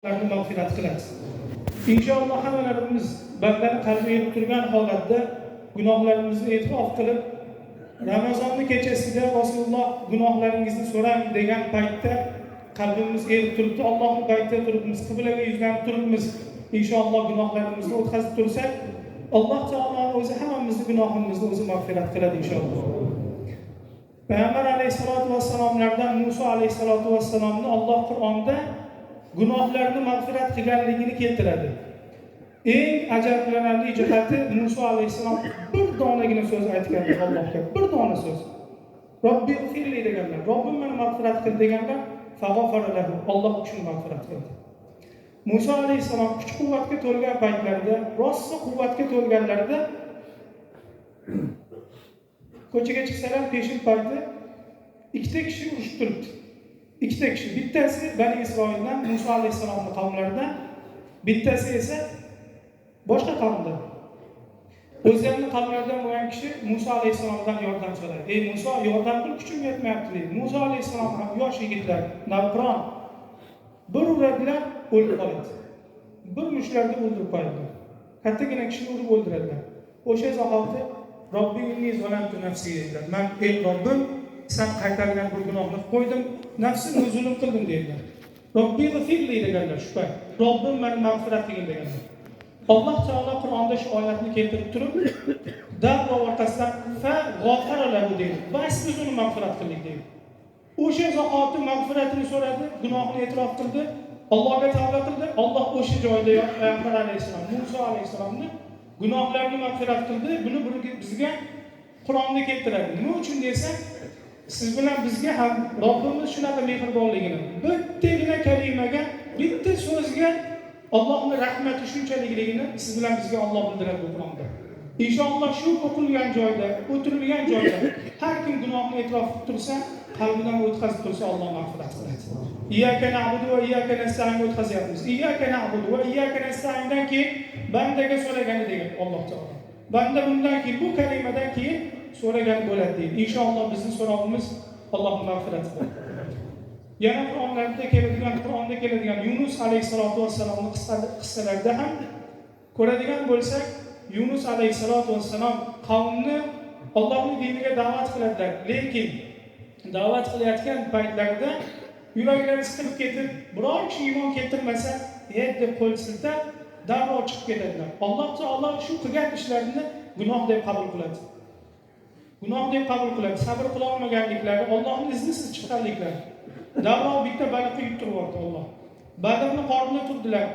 mag'firat qiladi. Inshaalloh hammalarimiz bandani qalbiga yetib turgan holatda gunohlarimizni e'tirof qilib, Ramazonni kechasida Rasululloh gunohlaringizni so'rang degan paytda qalbimiz erib turibdi. Allohning paytida turibmiz, qiblaga yuzlanib turibmiz. Inshaalloh gunohlarimizni o'tkazib tursak, Alloh taoloning o'zi hammamizni gunohimizni o'zi mag'firat qiladi inshaalloh. Payg'ambar alayhisolatu vassalomlardan Musa alayhisolatu vassalomni Alloh Qur'onda gunohlarni mag'firat qilganligini keltiradi. Eng ajablanarli jihati Musa alayhisalom bir donagina so'z aytganlar Allohga, bir dona so'z. Robbi g'firli deganlar, Robbim meni mag'firat qil deganlar, fag'afara lahu, Alloh uchun mag'firat qildi. Musa alayhisalom kuch-quvvatga to'lgan paytlarida, rosa quvvatga to'lganlarida ko'chaga chiqsalar peshin payti ikkita kishi urushib turibdi. Ikkita kishi, bittasi Bani Isroildan, Musa alayhisalomning qavmlaridan, bittasi esa boshqa qavmdan. O'zlarining qavmlaridan bo'lgan kishi Musa alayhisalomdan yordam so'radi. "Ey Musa, yordam qil, kuchim yetmayapti" dedi. Musa alayhisalom ham yosh yigitlar, navqiron bir uradilar, o'lib qoladi. Bir mushlarda o'ldirib qo'yadilar. Kattagina kishini urib o'ldiradilar. O'sha zahoti Robbi inni zolamtu nafsi dedilar. Men ey Robbim, sen qaytargan bir gunohni qo'ydim, nafsimga zulm qildim dedilar. Robbi g'firli deganlar shu payt. Robbim meni mag'firat qilgin deganlar. Alloh taolo Qur'onda shu oyatni keltirib turib, darrov orqasidan fa g'afara lahu deydi. Bas biz uni mag'firat qildik deydi. O'sha zahoti mag'firatini so'radi, gunohini e'tirof qildi, Allohga tavba qildi. Alloh o'sha joyda Payg'ambar alayhisalom, Musa alayhisalomni gunohlarini mag'firat qildi. Buni bizga Qur'onda keltiradi. Nima uchun desa, siz bilan bizga ham Robbimiz shunaqa mehribonligini, bittagina kalimaga, bitta so'zga Allohning rahmati shunchaligini siz bilan bizga Alloh bildiradi bu Qur'onda. Inshaalloh shu o'qilgan joyda, o'tirilgan joyda har kim gunohini e'tirof qilib tursa, qalbidan o'tkazib tursa, Alloh mag'firat qiladi. Iyyaka na'budu va iyyaka nasta'in o'tkazyapmiz. Iyyaka na'budu va iyyaka nasta'indan keyin bandaga so'ragani degan Alloh taolo. Banda bundan keyin bu kalimadan keyin so'ragan bo'ladi deydi. Inshaalloh bizning so'rovimiz Allohning mag'firati bo'ladi. Yana Qur'onda keladigan Yunus alayhisolatu vassalomning qissalarida ham ko'radigan bo'lsak, Yunus alayhisolatu vassalom qavmni Allohning diniga da'vat qiladilar. Lekin da'vat qilayotgan paytlarida yuraklari siqilib ketib, biror kishi iymon keltirmasa, deb qo'l siltab, darrov chiqib ketadilar. Alloh taolo shu qilgan ishlarini gunoh deb qabul qiladi. Gunoh deb qabul qiladi. Sabr qila olmaganliklari, Allohning iznisiz chiqqanliklari. Darrov bitta baliqni yutib yubordi Alloh. Baliqni qornida turdilar.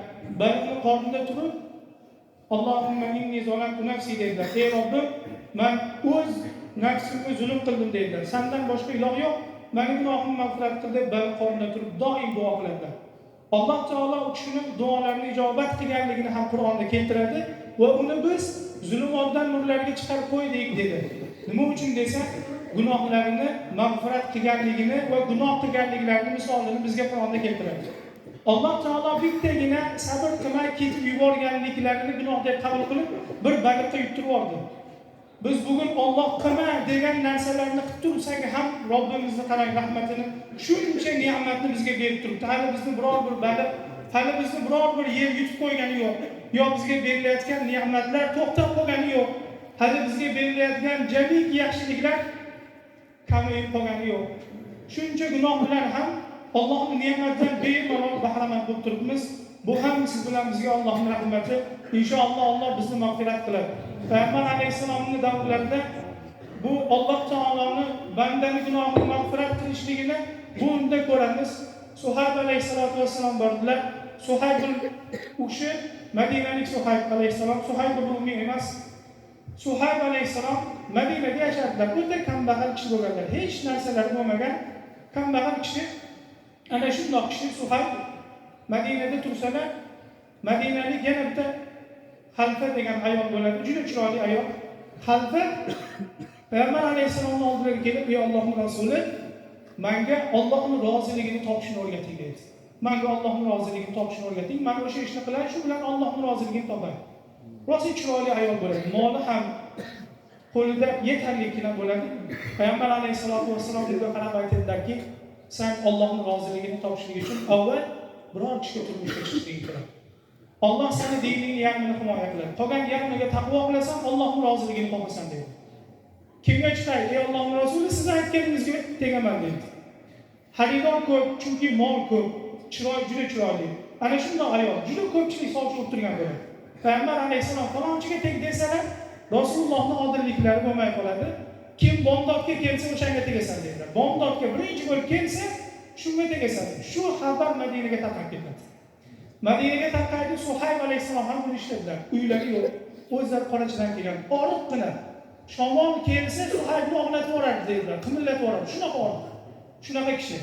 Baliqni qornida turib, Allohumma inni zolamtu nafsi dedilar. Ey Robbim, men o'z nafsimga zulm qildim dedilar. Sendan boshqa iloh yo'q. Meni gunohimni mag'firat qil deb baliq qornida turib doim duo qiladilar. Alloh taolo u kishining duolarini ijobat qilganligini ham Qur'onda keltiradi va uni biz zulmotdan nurlarga chiqarib qo'ydik dedi. Nima uchun desa, gunohlarini mag'firat qilganligini va gunoh qilganliklarini misolini bizga Qur'onda keltiradi. Alloh taolo bittagina sabr qilmay ketib yuborganliklarini gunoh deb qabul qilib bir baliqqa yutib yubordi. Biz bugun Alloh qilma degan narsalarni qilib tursak ham Robbimizni qarang rahmatini, shuncha ne'matni bizga berib turibdi. Hali bizni biror bir baliq, hali bizni biror bir yer yutib qo'ygani yo'q. Yo bizga berilayotgan ne'matlar to'xtab qolgani yo'q. Hali bizga berilayotgan jamiki yaxshiliklar kamayib qolgani yo'q. Shuncha gunoh bilan ham Allohning ne'matidan bemalol bahramand bo'lib turibmiz. Bu ham siz bilan bizga Allohning rahmati. Inshaalloh Alloh bizni mag'firat qiladi. Payg'ambar alayhisalomning davrlarida bu Alloh taoloning bandani gunohini mag'firat qilishligini bunda ko'ramiz. Suhayb alayhisolatu vassalom bordilar. Suhayb o'sha Madinalik Suhayb alayhisalom, Suhayb Rumi emas. Suhayb alayhisalom Madinada yashardilar. O'ta kambag'al kishi bo'lganlar. Hech narsalari bo'lmagan kambag'al kishi. Ana shundoq kishi Suhayb Madinada tursalar, Madinalik yana bitta Xalfa degan ayol bo'ladi, juda chiroyli ayol. Xalfa Payg'ambar alayhisalomning oldiga kelib, "Ey Allohning rasuli, menga Allohning roziligini topishni o'rgating" dedi. "Menga Allohning roziligini topishni o'rgating, men o'sha ishni qilay, shu bilan Allohning roziligini topay." Rosa chiroyli ayol bo'ladi. Moli ham qo'lida yetarlikgina bo'ladi. Payg'ambar alayhisolatu vassalom unga qarab aytadilarki, "Sen Allohning roziligini topishlik uchun avval biror kishiga turmushga chiqishliging kerak. Alloh seni diningni yarmini himoya qiladi. Qolgan yarmiga taqvo qilasan, Allohning roziligini topasan dedi. Kimga chiqay? Ey Allohning Rasuli, siz aytganingizga tegaman dedi. Xaridor ko'p, chunki mol ko'p, chiroy juda chiroyli. Ana shunday ayol juda ko'pchilik sovchi bo'lib turgan bo'ladi. Payg'ambar alayhisalom falonchiga teg desalar, Rasulullohning odilliklari bo'lmay qoladi. Kim bomdodga kelsa o'shanga tegasan dedilar. Bomdodga birinchi bo'lib kelsa, shunga tegasan. Shu xabar Madinaga tarqab ketadi. Madinaga tarqaydi, Suhayb alayhisalom ham buni ishladilar. Uylari yo'q, o'zlari qorachidan kelgan, oriqqina. Shamol kelsa Suhaybni og'latib yuboradi dedilar, qimillatib yuboradi. Shunaqa oriq. Shunaqa kishi.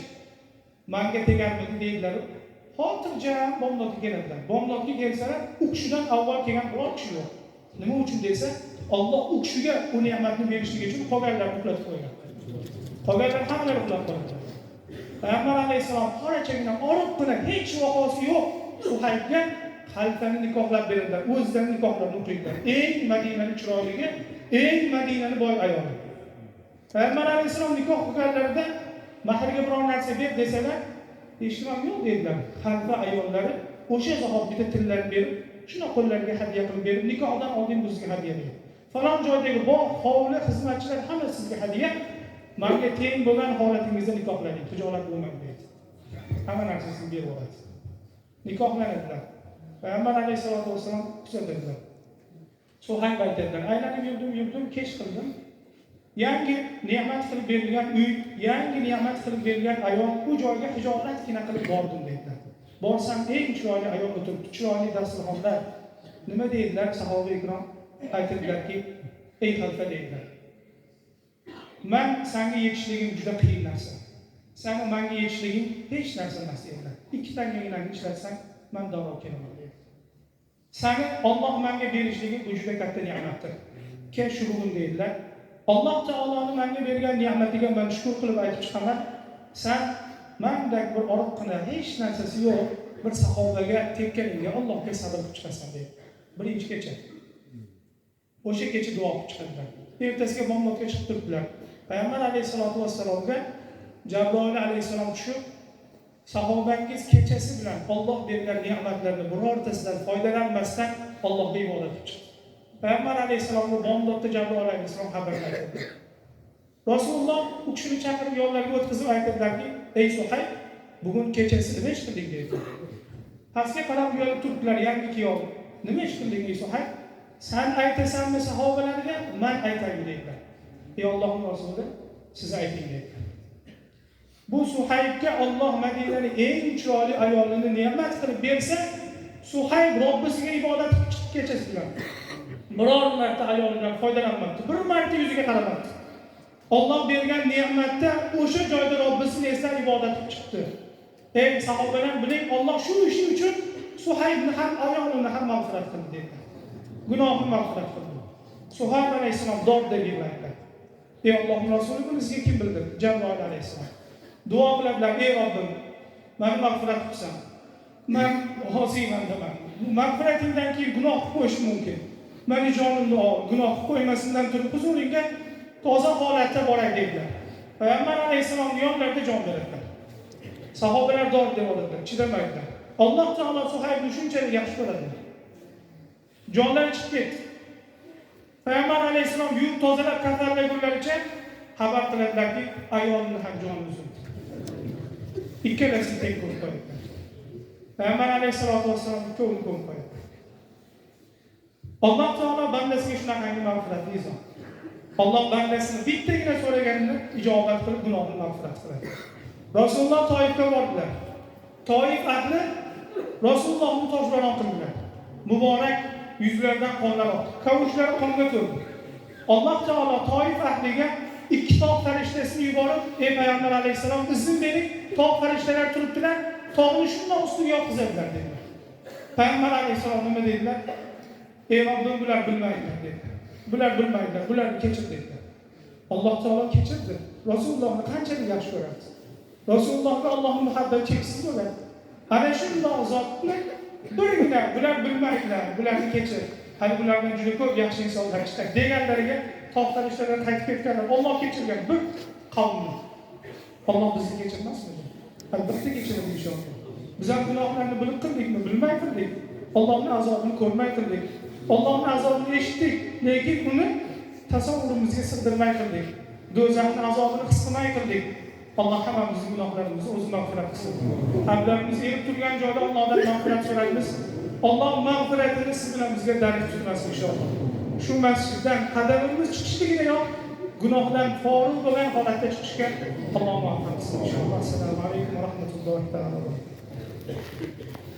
Menga tegarmidi dedilar. Xotirjam bomdodga keladilar. Bomdodga kelsalar, u kishidan avval kelgan biror kishi yo'q. Nima uchun desa, Alloh u kishiga u ne'matni berishligi uchun qolganlarni uxlatib qo'ygan. Qolganlar hammalari uxlab qolgan. Payg'ambar alayhisalom qorachagina oriqqina hech vaqosi yo'q. Suhaybga xalifani nikohlab beradilar. O'zlarining nikohlarini o'qiydilar. Eng Madinani chiroyligi, eng Madinani boy ayoli. Payg'ambar alayhisalom nikoh qilganlarida mahrga biror narsa ber desalar, eshitmam yo'q dedilar. Xalifa ayollari o'sha zahot bitta tillarni berib, shuna qo'llariga hadya qilib berib, nikohdan oldin bizga hadya berdi. Falon joydagi bog', hovli, xizmatchilar hamma sizga hadya. Menga teng bo'lgan holatingizda nikohlaning, tijorat bo'lmaydi dedi. Hamma narsasini berib oladi. Nikohlanadilar. Payg'ambar alayhisolatu vasallam kuzatadilar. Suhayb aytadilar, aylanib yurdim, kech qildim. Yangi ne'mat qilib berilgan uy, yangi ne'mat qilib berilgan ayol, u joyga hijolatgina qilib bordim dedilar. Borsam eng chiroyli ayol o'tiribdi, chiroyli dasturxonda. Nima dedilar sahoba ikrom? Aytdilarki, ey xalifa dedilar. Men senga yetishligim juda qiyin narsa. Seni menga yetishliging hech narsa emas dedilar. Ikki tangagina ishlatsang, men darrov kelaman dedi. Seni Alloh menga berishligi bu juda katta ne'matdir. Kel shu bugun dedilar. Alloh taoloning menga bergan ne'matiga men shukr qilib aytib chiqaman. Sen mendek bir oriqqina hech narsasi yo'q bir sahobaga tekkaningga Allohga sabr qilib chiqasan dedi. Birinchi kecha. O'sha kecha duo qilib chiqadilar. Ertasiga bomdodga chiqib turdilar. Payg'ambar alayhisolatu vassalomga Jabroil alayhisalom tushib, sahobangiz kechasi bilan Alloh bergan ne'matlarni birortasidan foydalanmasdan Allohga ibodat qilib chiqdi. Payg'ambar alayhisalomga bomdodda Jabroil alayhisalom xabar berdi. Rasululloh u kishini chaqirib yo'llarga o'tkazib aytdilarki, ey Suhayb, bugun kechasi nima ish qilding dedi. Pastga qarab yo'lib turdilar, yangi kuyov. Nima ish qilding ey Suhayb? Sen aytasanmi sahobalarga? Men aytaymi dedilar. Ey Allohning Rasuli, siz ayting dedilar. Bu Suhaybga Alloh Madinaning eng chiroyli ayolini ne'mat qilib bersa, Suhayb Robbisiga ibodat qilib chiqib kechasi bilan. Biror marta ayolidan foydalanmadi, bir marta yuziga qaramadi. Alloh bergan ne'matda o'sha joyda Robbisini eslab ibodat qilib chiqdi. Ey sahobalar, biling, Alloh shu ish uchun Suhaybni ham ayolini ham mag'firat qildi dedi. Gunohni mag'firat qildi. Suhayb alayhisalom dodda yig'laydi. Ey Allohning Rasuli, buni sizga kim bildirdi? Jabroil alayhisalom. Duo qiladilar, ey Robbim, meni mag'firat qilsan. Men hoziyman deman. Mag'firatingdan keyin gunoh qo'yish mumkin. Meni jonimni ol, gunoh qo'ymasindan turib huzuringga toza holatda boray dedilar. Payg'ambar alayhisalomning yonlarida jon beradilar. Sahobalar dod deb oladilar, chidamaydilar. Alloh taolo Suhaybni shunchalik yaxshi ko'radi. Jonlari chiqib ketdi. Payg'ambar alayhisalom yuvib tozalab kafanlagunlaricha xabar qiladilarki, ayolni ham joni uzildi. Ikkalasi teng ko'rib qo'ydilar. Payg'ambar alayhisolatu vasallam ikkovini ko'rib qo'ydi. Alloh taolo bandasiga shunaqangi mag'firatni izon. Alloh bandasini bittagina so'raganini ijobat qilib gunohni mag'firat qiladi. Rasululloh Toifga bordilar. Toif ahli Rasulullohni toshbaron qildilar. Muborak yuzlaridan qonlar oqdi. Kavushlari qonga to'ldi. Alloh taolo Toif ahliga ikki tog' farishtasini yuborib, ey payg'ambar alayhisalom, izn bering, tog' farishtalar turibdilar, tog'ni shunday ustiga yotqizadilar dedilar. Payg'ambar alayhisalom nima dedilar? Ey Robbim, bular bilmaydilar dedi. Bular bilmaydilar, bularni kechir dedilar. Alloh taolo kechirdi. Rasulullohni qanchalik yaxshi ko'radi. Rasulullohga Allohning muhabbati cheksiz bo'ladi. Ana shunday zot bilan birgina bular bilmaydilar, bularni kechir. Hali bulardan juda ko'p yaxshi insonlar chiqadi deganlariga tog' farishtalar qaytib ketganlar. Alloh kechirgan bir qavmni. Alloh bizni kechirmasmi? Albatta kechiradi inshaalloh. Biz ham gunohlarni bilib qildikmi, bilmay qildik. Allohning azobini ko'rmay qildik. Allohning azobini eshitdik, lekin uni tasavvurimizga sig'dirmay qildik. Do'zaxning azobini his qilmay qildik. Alloh hammamizning gunohlarimizni o'zi mag'firat qilsin. Hamdamiz erib turgan joyda Allohdan mag'firat so'raymiz. Alloh mag'firatini siz bilan bizga daryo tutmasin inshaalloh. Shu masjiddan qadamimiz chiqishligidayoq gunohdan forig' bo'lgan holatda chiqishga Alloh muvaffaq qilsin inshaalloh. Assalomu alaykum va rahmatullohi va barakatuh.